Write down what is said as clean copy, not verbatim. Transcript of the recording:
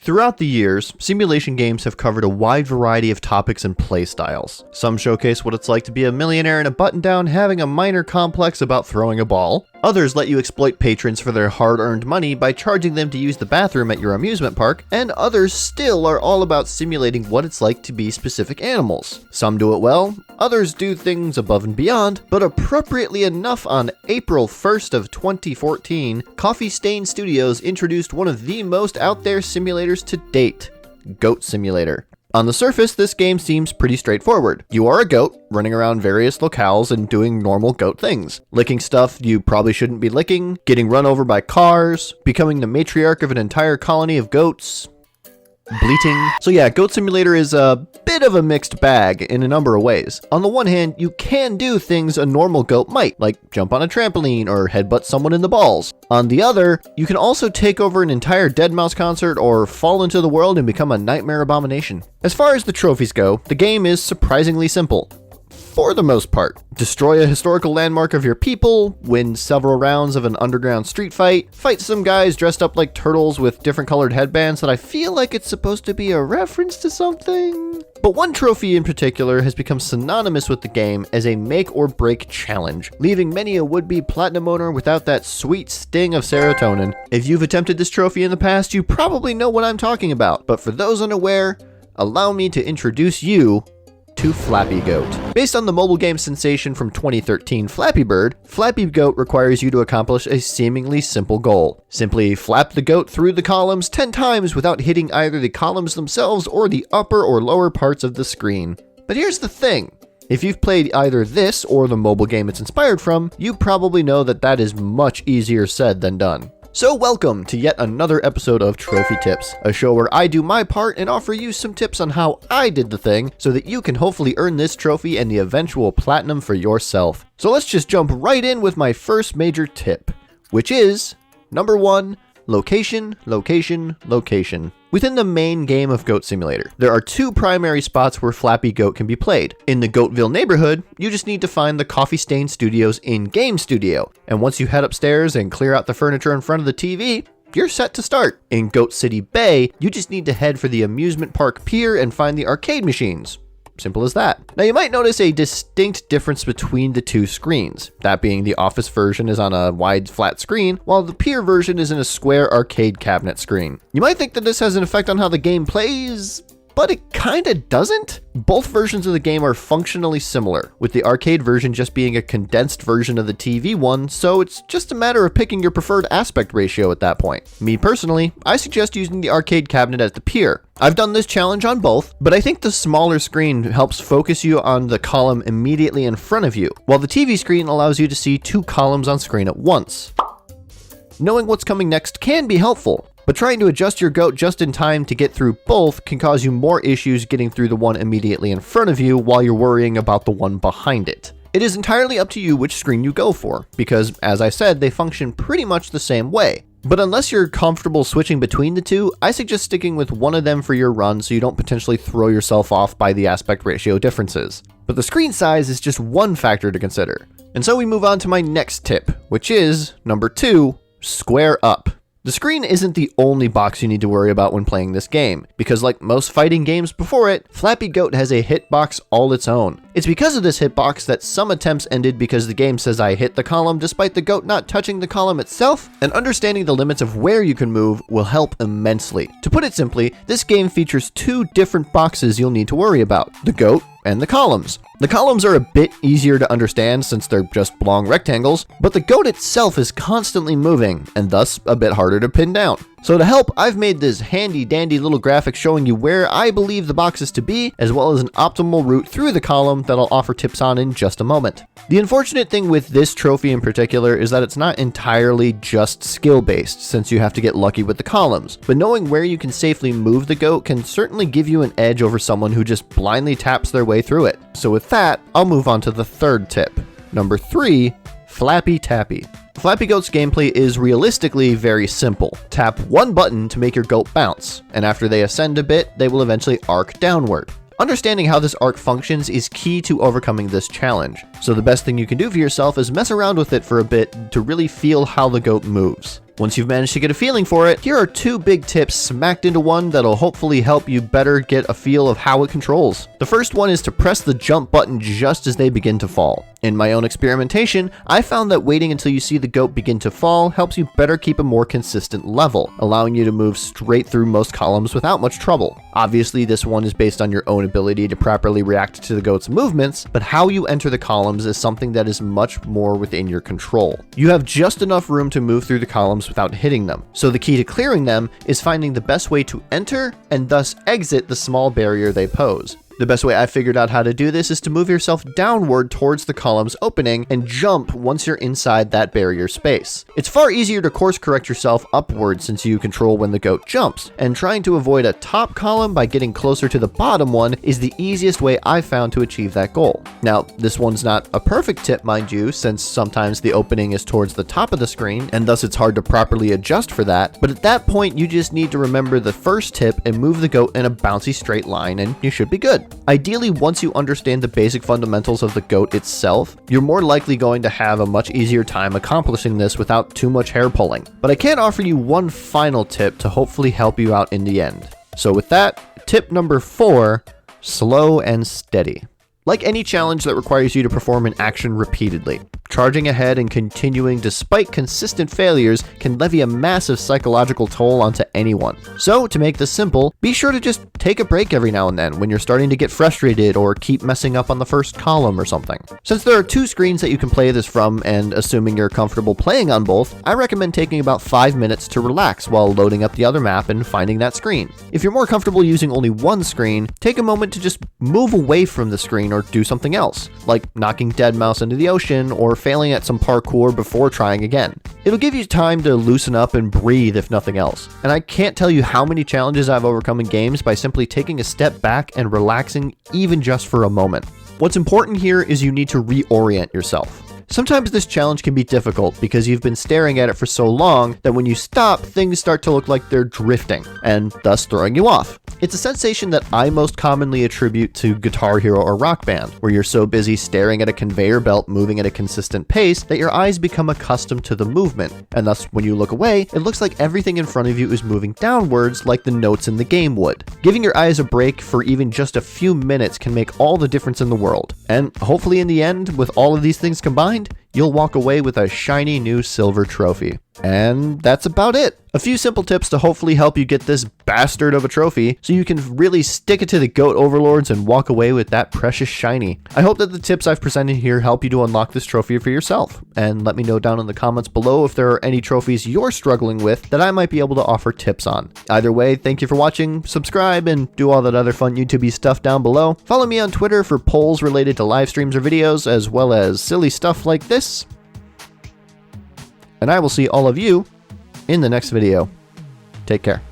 Throughout the years, simulation games have covered a wide variety of topics and playstyles. Some showcase what it's like to be a millionaire in a button-down having a minor complex about throwing a ball. Others let you exploit patrons for their hard-earned money by charging them to use the bathroom at your amusement park, and others still are all about simulating what it's like to be specific animals. Some do it well, others do things above and beyond, but appropriately enough, on April 1st of 2014, Coffee Stain Studios introduced one of the most out there simulators to date, Goat Simulator. On the surface, this game seems pretty straightforward. You are a goat, running around various locales and doing normal goat things. Licking stuff you probably shouldn't be licking, getting run over by cars, becoming the matriarch of an entire colony of goats, bleating. So yeah, Goat Simulator is a bit of a mixed bag in a number of ways. On the one hand, you can do things a normal goat might, like jump on a trampoline or headbutt someone in the balls. On the other, you can also take over an entire deadmau5 concert or fall into the world and become a nightmare abomination. As far as the trophies go, the game is surprisingly simple. For the most part, destroy a historical landmark of your people, win several rounds of an underground street fight, fight some guys dressed up like turtles with different colored headbands that I feel like it's supposed to be a reference to something. But one trophy in particular has become synonymous with the game as a make or break challenge, leaving many a would-be platinum owner without that sweet sting of serotonin. If you've attempted this trophy in the past, you probably know what I'm talking about, but for those unaware, allow me to introduce you to Flappy Goat. Based on the mobile game sensation from 2013 Flappy Bird, Flappy Goat requires you to accomplish a seemingly simple goal. Simply flap the goat through the columns 10 times without hitting either the columns themselves or the upper or lower parts of the screen. But here's the thing. If you've played either this or the mobile game it's inspired from, you probably know that that is much easier said than done. So welcome to yet another episode of Trophy Tips, a show where I do my part and offer you some tips on how I did the thing so that you can hopefully earn this trophy and the eventual platinum for yourself. So let's just jump right in with my first major tip, which is, number 1, location, location, location. Within the main game of Goat Simulator, there are 2 primary spots where Flappy Goat can be played. In the Goatville neighborhood, you just need to find the Coffee Stain Studios in-game studio, and once you head upstairs and clear out the furniture in front of the TV, you're set to start. In Goat City Bay, you just need to head for the amusement park pier and find the arcade machines. Simple as that. Now you might notice a distinct difference between the 2 screens, that being the office version is on a wide flat screen, while the pier version is in a square arcade cabinet screen. You might think that this has an effect on how the game plays, but it kinda doesn't. Both versions of the game are functionally similar, with the arcade version just being a condensed version of the TV one, so it's just a matter of picking your preferred aspect ratio at that point. Me personally, I suggest using the arcade cabinet as the pier. I've done this challenge on both, but I think the smaller screen helps focus you on the column immediately in front of you, while the TV screen allows you to see 2 columns on screen at once. Knowing what's coming next can be helpful, but trying to adjust your goat just in time to get through both can cause you more issues getting through the one immediately in front of you while you're worrying about the one behind it. It is entirely up to you which screen you go for, because as I said, they function pretty much the same way. But unless you're comfortable switching between the 2, I suggest sticking with one of them for your run so you don't potentially throw yourself off by the aspect ratio differences. But the screen size is just one factor to consider. And so we move on to my next tip, which is, number 2, square up. The screen isn't the only box you need to worry about when playing this game, because like most fighting games before it, Flappy Goat has a hitbox all its own. It's because of this hitbox that some attempts ended because the game says I hit the column despite the goat not touching the column itself, and understanding the limits of where you can move will help immensely. To put it simply, this game features 2 different boxes you'll need to worry about, the goat and the columns. The columns are a bit easier to understand since they're just long rectangles, but the goat itself is constantly moving, and thus a bit harder to pin down. So to help, I've made this handy dandy little graphic showing you where I believe the boxes to be, as well as an optimal route through the column that I'll offer tips on in just a moment. The unfortunate thing with this trophy in particular is that it's not entirely just skill based, since you have to get lucky with the columns, but knowing where you can safely move the goat can certainly give you an edge over someone who just blindly taps their way through it. So with that, I'll move on to the third tip. Number 3, Flappy Tappy. Flappy Goat's gameplay is realistically very simple. Tap one button to make your goat bounce, and after they ascend a bit, they will eventually arc downward. Understanding how this arc functions is key to overcoming this challenge, so the best thing you can do for yourself is mess around with it for a bit to really feel how the goat moves. Once you've managed to get a feeling for it, here are 2 big tips smacked into one that'll hopefully help you better get a feel of how it controls. The first one is to press the jump button just as they begin to fall. In my own experimentation, I found that waiting until you see the goat begin to fall helps you better keep a more consistent level, allowing you to move straight through most columns without much trouble. Obviously, this one is based on your own ability to properly react to the goat's movements, but how you enter the columns is something that is much more within your control. You have just enough room to move through the columns without hitting them, so the key to clearing them is finding the best way to enter and thus exit the small barrier they pose. The best way I figured out how to do this is to move yourself downward towards the column's opening and jump once you're inside that barrier space. It's far easier to course correct yourself upward since you control when the goat jumps, and trying to avoid a top column by getting closer to the bottom one is the easiest way I've found to achieve that goal. Now, this one's not a perfect tip, mind you, since sometimes the opening is towards the top of the screen, and thus it's hard to properly adjust for that, but at that point you just need to remember the first tip and move the goat in a bouncy straight line and you should be good. Ideally, once you understand the basic fundamentals of the goat itself, you're more likely going to have a much easier time accomplishing this without too much hair pulling. But I can offer you one final tip to hopefully help you out in the end. So with that, tip number 4, slow and steady. Like any challenge that requires you to perform an action repeatedly, charging ahead and continuing despite consistent failures can levy a massive psychological toll onto anyone. So to make this simple, be sure to just take a break every now and then when you're starting to get frustrated or keep messing up on the first column or something. Since there are 2 screens that you can play this from, and assuming you're comfortable playing on both, I recommend taking about 5 minutes to relax while loading up the other map and finding that screen. If you're more comfortable using only one screen, take a moment to just move away from the screen or do something else, like knocking dead mouse into the ocean or failing at some parkour before trying again. It'll give you time to loosen up and breathe if nothing else. And I can't tell you how many challenges I've overcome in games by simply taking a step back and relaxing even just for a moment. What's important here is you need to reorient yourself. Sometimes this challenge can be difficult because you've been staring at it for so long that when you stop, things start to look like they're drifting, and thus throwing you off. It's a sensation that I most commonly attribute to Guitar Hero or Rock Band, where you're so busy staring at a conveyor belt moving at a consistent pace that your eyes become accustomed to the movement, and thus when you look away, it looks like everything in front of you is moving downwards like the notes in the game would. Giving your eyes a break for even just a few minutes can make all the difference in the world, and hopefully in the end, with all of these things combined, you'll walk away with a shiny new silver trophy. And that's about it. A few simple tips to hopefully help you get this bastard of a trophy so you can really stick it to the goat overlords and walk away with that precious shiny. I hope that the tips I've presented here help you to unlock this trophy for yourself. And let me know down in the comments below if there are any trophies you're struggling with that I might be able to offer tips on. Either way, thank you for watching, subscribe, and do all that other fun YouTube-y stuff down below. Follow me on Twitter for polls related to live streams or videos, as well as silly stuff like this. And I will see all of you in the next video. Take care.